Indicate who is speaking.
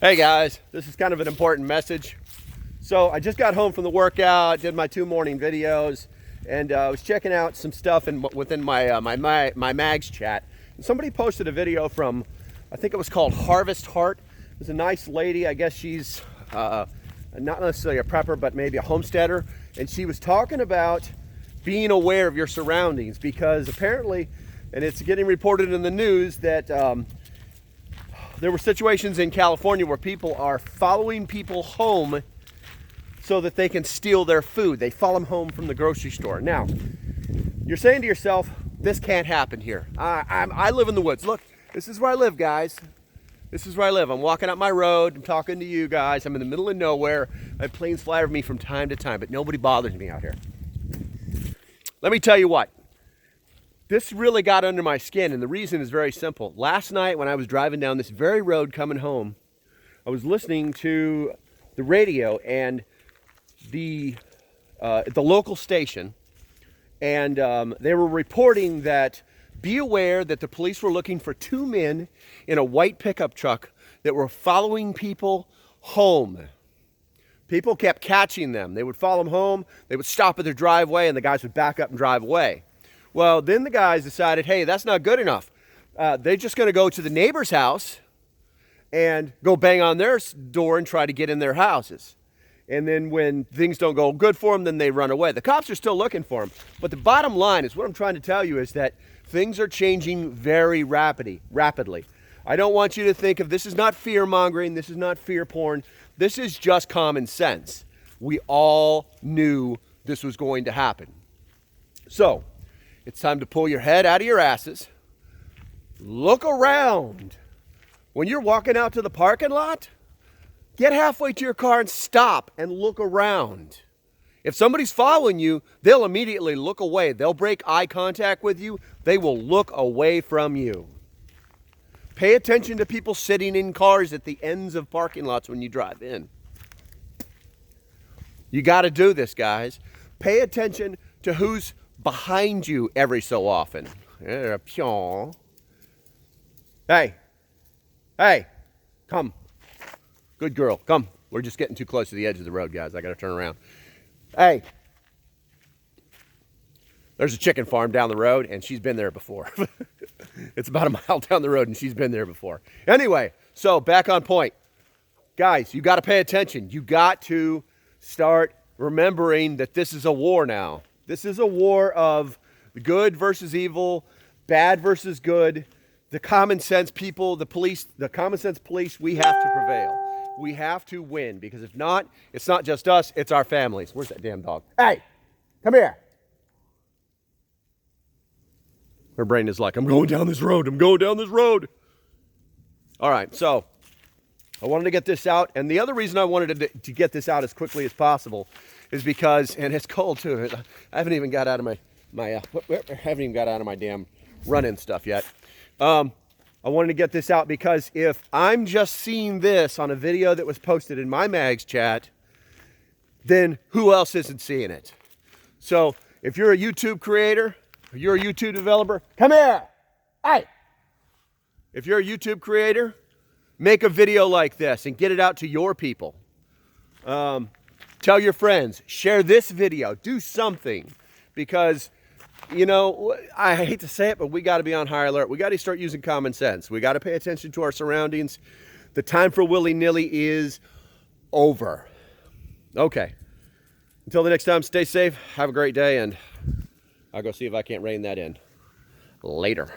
Speaker 1: Hey guys, this is kind of an important message. So I just got home from the workout, did my 2 morning videos, and I was checking out some stuff within my mags chat. And somebody posted a video from, I think it was called Harvest Heart. It was a nice lady. I guess she's not necessarily a prepper, but maybe a homesteader. And she was talking about being aware of your surroundings, because apparently, and it's getting reported in the news, that there were situations in California where people are following people home so that they can steal their food. They follow them home from the grocery store. Now, you're saying to yourself, this can't happen here. I live in the woods. Look, this is where I live, guys. This is where I live. I'm walking up my road. I'm talking to you guys. I'm in the middle of nowhere. I have planes fly over me from time to time, but nobody bothers me out here. Let me tell you what. This really got under my skin, and the reason is very simple. Last night when I was driving down this very road coming home, I was listening to the radio and the local station, and they were reporting that be aware that the police were looking for 2 men in a white pickup truck that were following people home. People kept catching them. They would follow them home, they would stop at their driveway, and the guys would back up and drive away. Well, then the guys decided, hey, that's not good enough. They're just going to go to the neighbor's house and go bang on their door and try to get in their houses. And then when things don't go good for them, then they run away. The cops are still looking for them. But the bottom line is, what I'm trying to tell you is that things are changing very rapidly. I don't want you to think of this is not fear-mongering. This is not fear porn. This is just common sense. We all knew this was going to happen. So, it's time to pull your head out of your asses. Look around. When you're walking out to the parking lot, get halfway to your car and stop and look around. If somebody's following you, they'll immediately look away. They'll break eye contact with you. They will look away from you. Pay attention to people sitting in cars at the ends of parking lots when you drive in. You got to do this, guys. Pay attention to who's behind you every so often. Hey, come. Good girl, come. We're just getting too close to the edge of the road, guys. I gotta turn around. Hey, there's a chicken farm down the road, and she's been there before. It's about a mile down the road, and she's been there before. Anyway, so back on point. Guys, you gotta pay attention. You got to start remembering that this is a war now. This is a war of good versus evil, bad versus good. The common sense people, the police, the common sense police, we have to prevail. We have to win, because if not, it's not just us, it's our families. Where's that damn dog? Hey, come here. Her brain is like, I'm going down this road. I'm going down this road. All right, so I wanted to get this out. And the other reason I wanted to get this out as quickly as possible is because, and it's cold too. I haven't even got out of my damn run-in stuff yet. I wanted to get this out because if I'm just seeing this on a video that was posted in my mags chat, then who else isn't seeing it? So if you're a YouTube creator, or you're a YouTube developer, come here. Hey. If you're a YouTube creator, make a video like this and get it out to your people. Tell your friends, share this video, do something, because, you know, I hate to say it, but we got to be on high alert. We got to start using common sense. We got to pay attention to our surroundings. The time for willy-nilly is over. Okay. Until the next time, stay safe, have a great day, and I'll go see if I can't rein that in. Later.